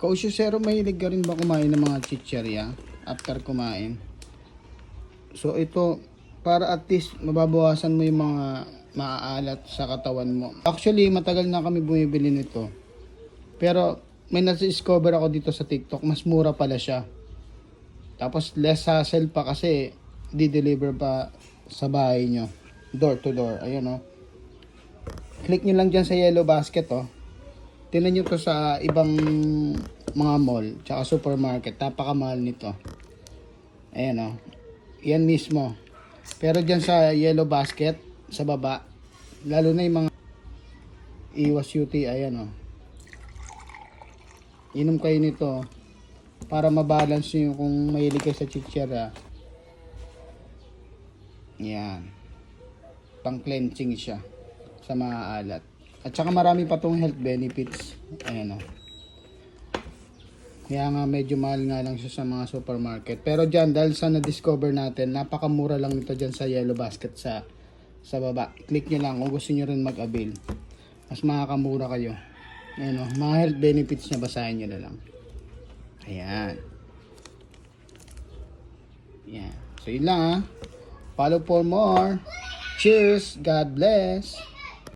Kausyusero, mahilig ka rin ba kumain ng mga chicherya after kumain? So ito, para at least mababawasan mo yung mga maaalat sa katawan mo. Actually, matagal na kami bumibili nito. Pero may nasi-discover ako dito sa TikTok, mas mura pala siya. Tapos less hassle pa kasi di-deliver pa sa bahay nyo. Door to door. Ayun o. Click nyo lang dyan sa yellow basket o. Tingnan nyo to sa ibang mga mall tsaka supermarket. Napakamahal nito. Ayan o. Yan mismo. Pero dyan sa yellow basket, sa baba, lalo na yung mga iwas UTI, ayan o. Inom kayo nito para mabalance nyo kung mahilig kayo sa chichera. Yan. Pang cleansing siya sa mga alat. At saka marami pa tong health benefits. Ayan o. Kaya nga medyo mahal nga lang siya sa mga supermarket. Pero dyan, dahil sa na-discover natin, napakamura lang nito dyan sa yellow basket sa baba. Click nyo lang kung gusto nyo rin mag-avail. Mas makakamura kayo. Ayan o. Mga health benefits niya, basahin nyo na lang. Ayan. Ayan. So yun lang ha. Follow for more. Cheers. God bless.